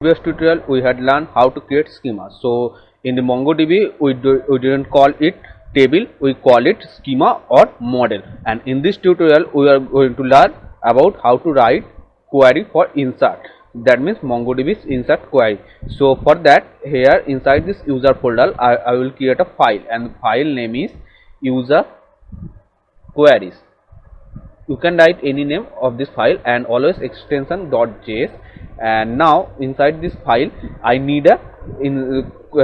Previous tutorial we had learned how to create schema. So in the MongoDB we didn't call it table, we call it schema or model. And in this tutorial we are going to learn about how to write query for insert. That means MongoDB's insert query. So for that, here inside this user folder I will create a file, and the file name is user queries. You can write any name of this file and always extension .js. And now inside this file I need a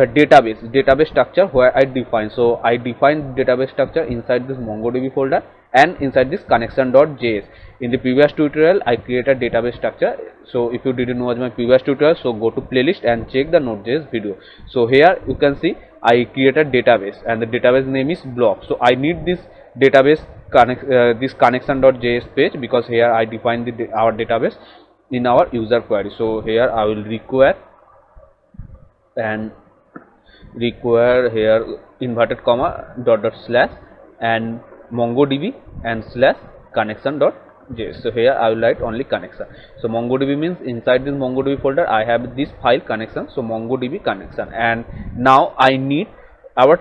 database structure where I define. So I define database structure inside this MongoDB folder and inside this connection.js. In the previous tutorial I created database structure. So if you didn't watch my previous tutorial, so go to playlist and check the Node.js video. So here you can see I created database and the database name is block. So I need this database this connection.js page, because here I define our database in our user query. So here I will require here inverted comma dot slash and MongoDB and slash connection.js. So here I will write only connection. So MongoDB means inside this MongoDB folder I have this file connection, so MongoDB connection. And now I need our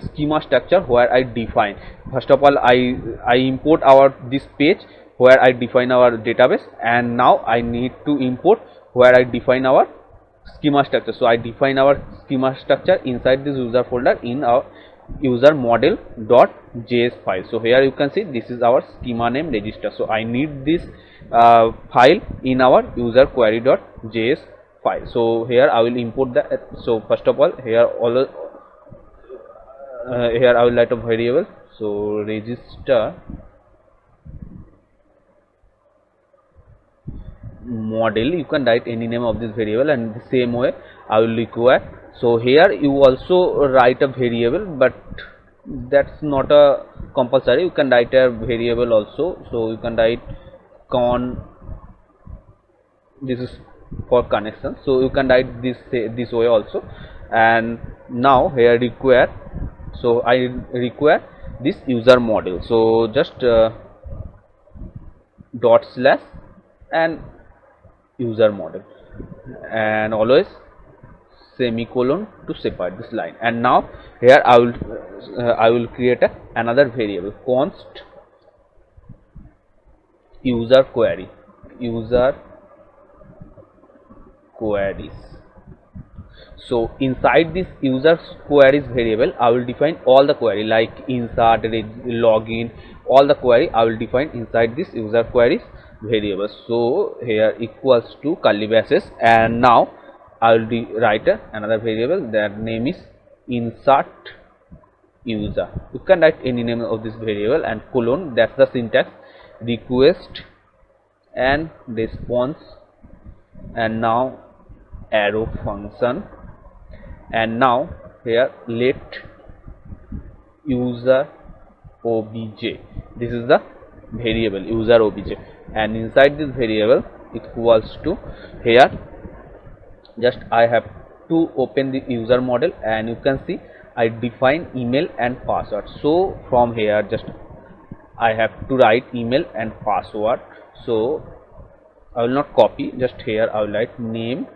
schema structure where I define. First of all I import this page where I define our database, and now I need to import where I define our schema structure. So I define our schema structure inside this user folder in our user model.js file. So here you can see this is our schema name register. So I need this file in our user query.js file. So here I will import that. So first of all here here I will write a variable. So register model, you can write any name of this variable, and the same way I will require. So here you also write a variable, but that's not a compulsory. You can write a variable also. So you can write this is for connection, so you can write this way also. And now here require, so I require this user model. So just dot slash and user model, and always semicolon to separate this line. And now here I will create another variable, const user queries. So inside this user queries variable I will define all the query like insert, login, all the query I will define inside this user queries variable. So here equals to curly braces, and now I will write another variable, that name is insert user. You can write any name of this variable, and colon, that's the syntax, request and response, and now arrow function. And now here let user obj, this is the variable user obj, and inside this variable equals to, here just I have to open the user model, and you can see I define email and password. So from here just I have to write email and password. So I will not copy, just here I will write name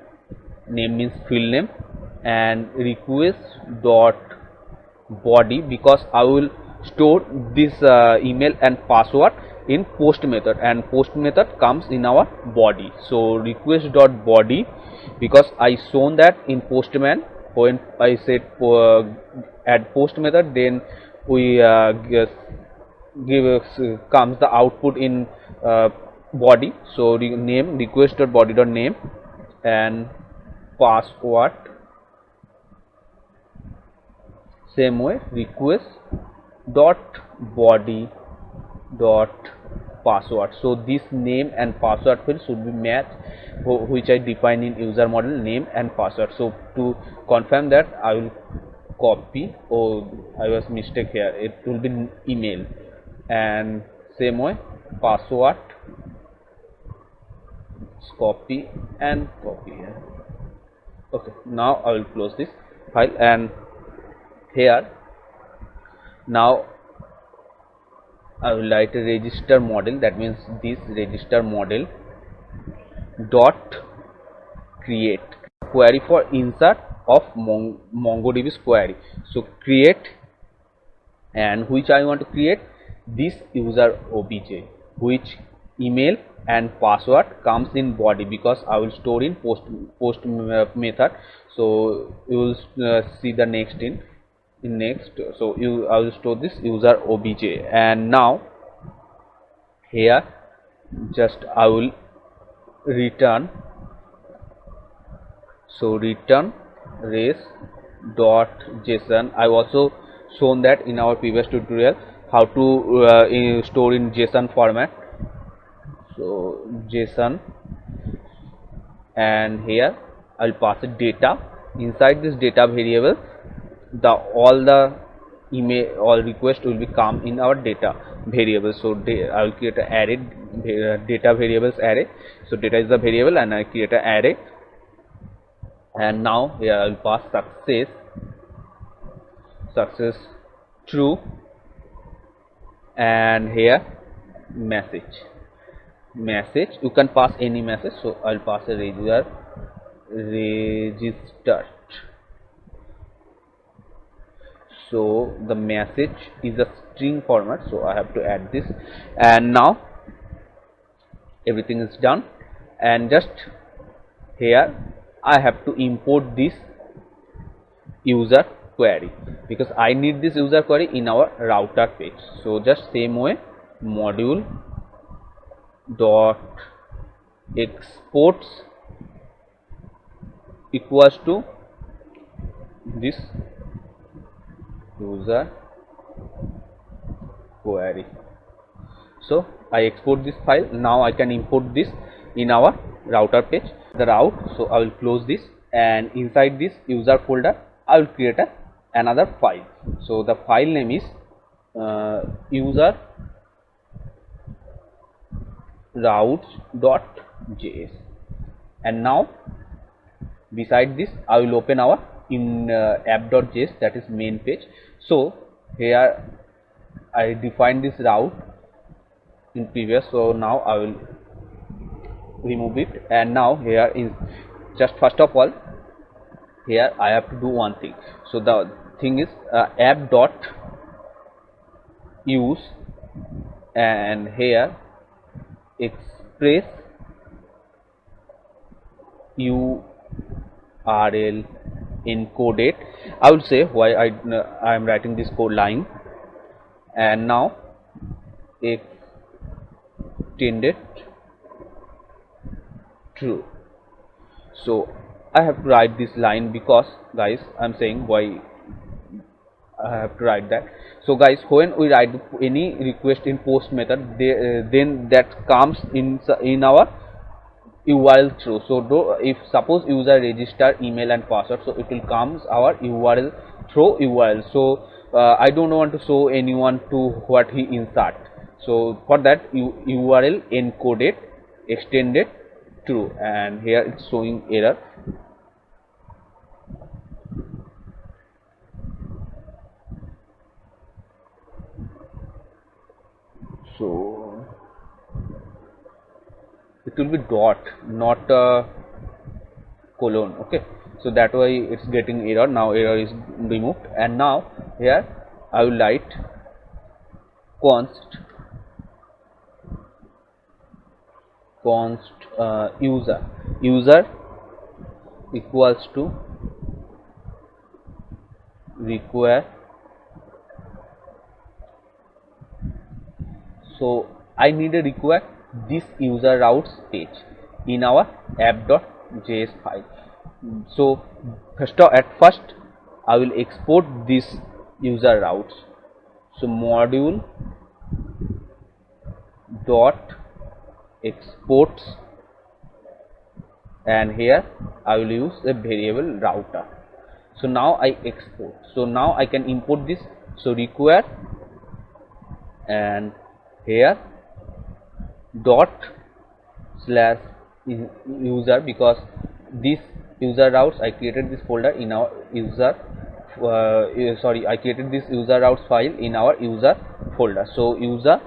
means field name, and request dot body, because I will store this email and password in post method, and post method comes in our body. So request dot body, because I shown that in postman when I said add post method, then we comes the output in body. So name request dot body dot name and password, same way request dot body dot password. So this name and password field should be matched, which I define in user model, name and password. So to confirm that I will copy, I was mistake here, it will be email, and same way password, copy and copy here. Okay, now I will close this file, and here now I will write a register model, that means this register model dot create query for insert of MongoDB's query. So create, and which I want to create this user obj, which email and password comes in body, because I will store in post method. So you will see the next in next. So I will store this user obj, and now here just I will return. So return res dot json. I also shown that in our previous tutorial how to store in JSON format. So JSON, and here I'll pass it data. Inside this data variable, all the email or request will be come in our data variable. So I will create an array, data variables array. So data is the variable, and I create an array, and now here I will pass success true, and here message. You can pass any message. So I'll pass a registered. So the message is a string format, so I have to add this, and now everything is done. And just here I have to import this user query, because I need this user query in our router page. So just same way, module dot exports equals to this user query. So I export this file. Now I can import this in our router page, the route. So I will close this, and inside this user folder I will create another file. So the file name is user routes.js, and now beside this I will open our app.js, that is main page. So here I define this route in previous, so now I will remove it, and now here is just first of all here I have to do one thing. So the thing is app.use, and here express URL encoded. I will say why I am writing this code line, and now extended true. So I have to write this line, because guys I'm saying why I have to write that. So guys, when we write any request in post method, then that comes in our URL through. So if suppose user register email and password, so it will comes our URL through URL. So I don't want to show anyone to what he insert. So for that URL encoded extended true, and here it's showing error. So it will be dot, not a colon. Okay, so that way it's getting error. Now error is removed, and now here I will write const user equals to require. So I need to require this user routes page in our app.js file. So at first I will export this user routes. So module dot exports, and here I will use a variable router. So now I export. So now I can import this. So require, and here dot slash user, because this user routes I created this folder in our user I created this user routes file in our user folder. So user,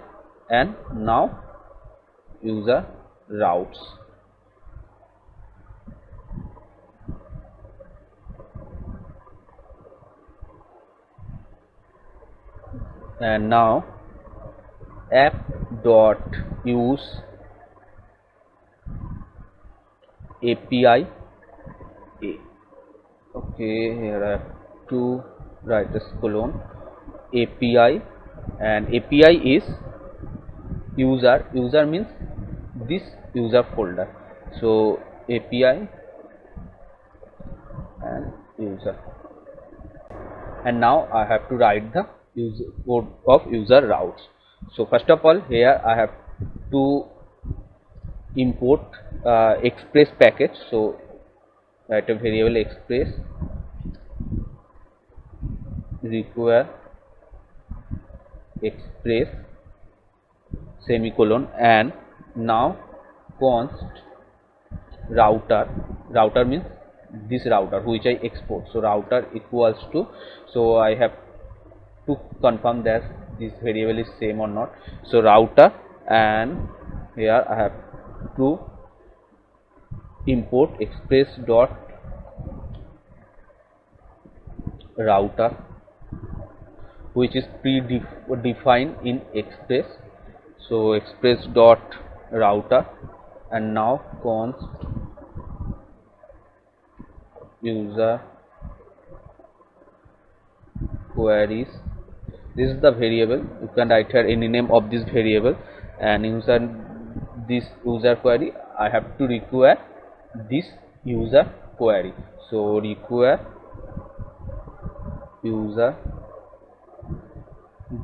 and now user routes. and now app dot use API A. Okay, here I have to write this colon API, and API is user means this user folder. So API and user, and now I have to write the user code of user routes. So first of all, here I have to import express package. So write a variable express require express semicolon, and now const router means this router which I export. So router equals to, so I have to confirm that this variable is same or not. So router, and here I have to import express dot router which is predefined in express. So express dot router, and now const user queries. This is the variable. You can write here any name of this variable, and inside this user query I have to require this user query. So require user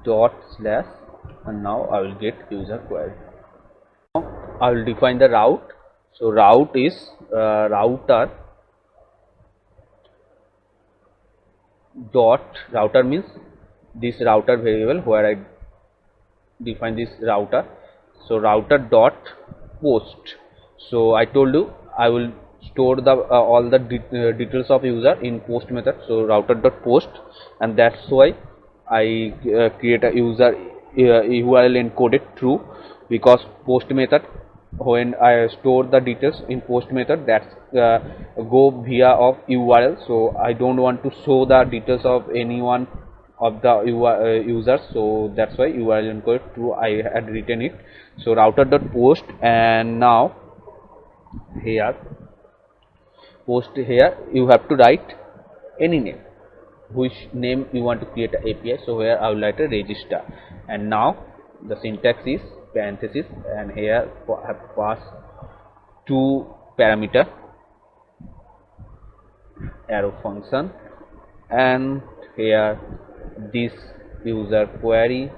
dot slash, and now I will get user query. Now I will define the route. So route is router dot router means this router variable where I define this router. So router dot post. So I told you I will store the all the details of user in post method. So router dot post, and that's why I create a user URL encoded true, because post method, when I store the details in post method, that's go via of URL. So I don't want to show the details of anyone of the users, so that's why URL encoded true I had written it. So router dot post, and now here post, here you have to write any name, which name you want to create an API. So here I will write a register, and now the syntax is parenthesis, and here I have passed two parameter arrow function, and here this user query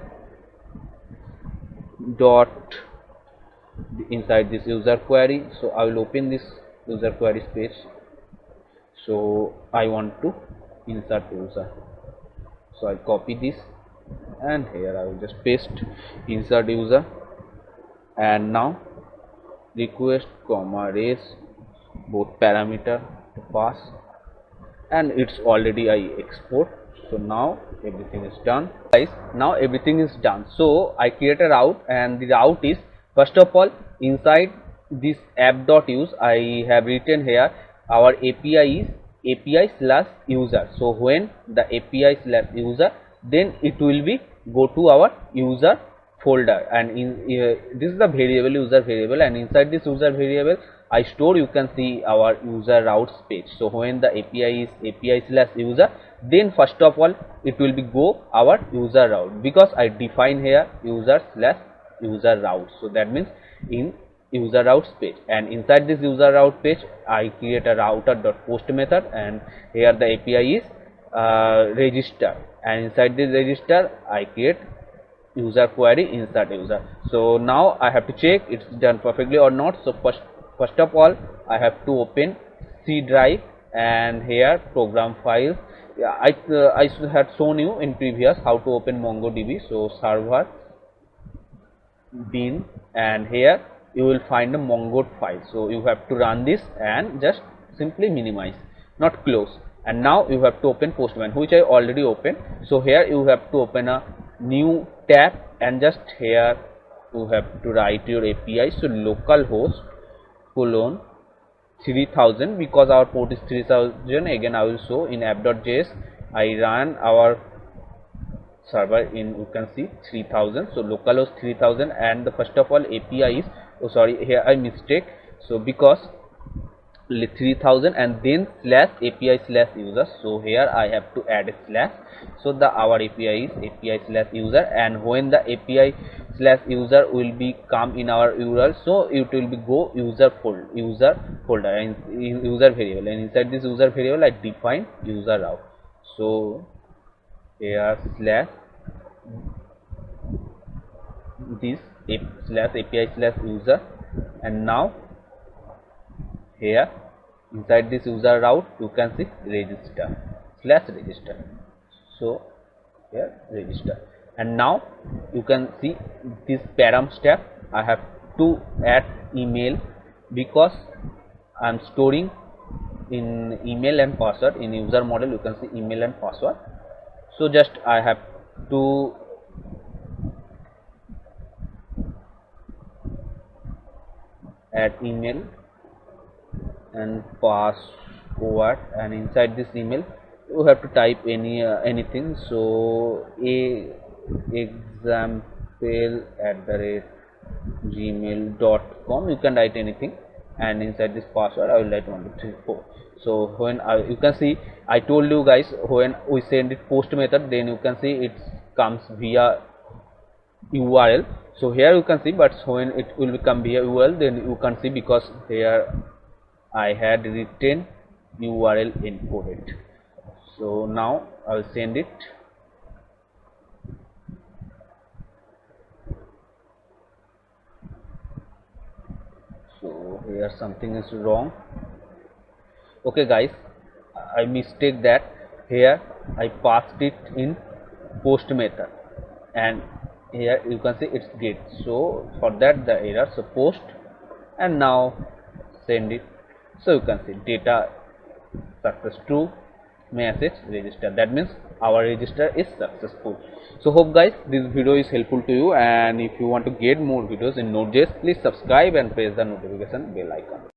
dot inside this user query. So I will open this user query page. So I want to insert user, so I copy this, and here I will just paste insert user, and now request comma raise both parameter to pass, and it's already I export. So now everything is done, guys. Now everything is done. So I create a route, and the route is, first of all, inside this app.use I have written here our API is API slash user. So when the API slash user, then it will be go to our user folder, and in this is the variable user variable, and inside this user variable I store, you can see our user routes page. So when the API is API slash user, then first of all it will be go our user route, because I define here user slash user route. So that means in user routes page, and inside this user route page I create a router dot post method, and here the API is register, and inside this register I create user query insert user. So now I have to check it's done perfectly or not. So first of all I have to open C drive, and here program files. Yeah, I had shown you in previous how to open MongoDB. So server bin, and here you will find a Mongo file. So you have to run this and just simply minimize, not close. And now you have to open Postman, which I already opened. So here you have to open a new tab, and just here you have to write your API. So localhost colon 3000, because our port is 3000. Again I will show in app.js I run our server in, you can see 3000. So localhost 3000, and the first of all API is, oh sorry, here I mistake. So because 3000 and then slash API slash user, so here I have to add a slash. So the our API is API slash user, and when the API slash user will be come in our URL, so it will be go user folder and user variable, and inside this user variable I define user route. So here slash this slash API slash user, and now here inside this user route you can see register slash register. So here register, and now you can see this param step. I have to add email because I am storing in email and password. In user model you can see email and password. So just I have to add email and password, and inside this email you have to type anything. So example@gmail.com, you can write anything, and inside this password I will write 1 2 3 4. So when you can see, I told you guys, when we send it post method, then you can see it comes via URL. So here you can see, but when it will become via URL, then you can see because here I had written URL encoded. So now I will send it. So here something is wrong. Okay guys, I mistake that here I passed it in post method, and here you can see it's get. So for that the error, so post, and now send it. So you can see data success true, message register. That means our register is successful. So hope guys this video is helpful to you, and if you want to get more videos in Node.js, please subscribe and press the notification bell icon.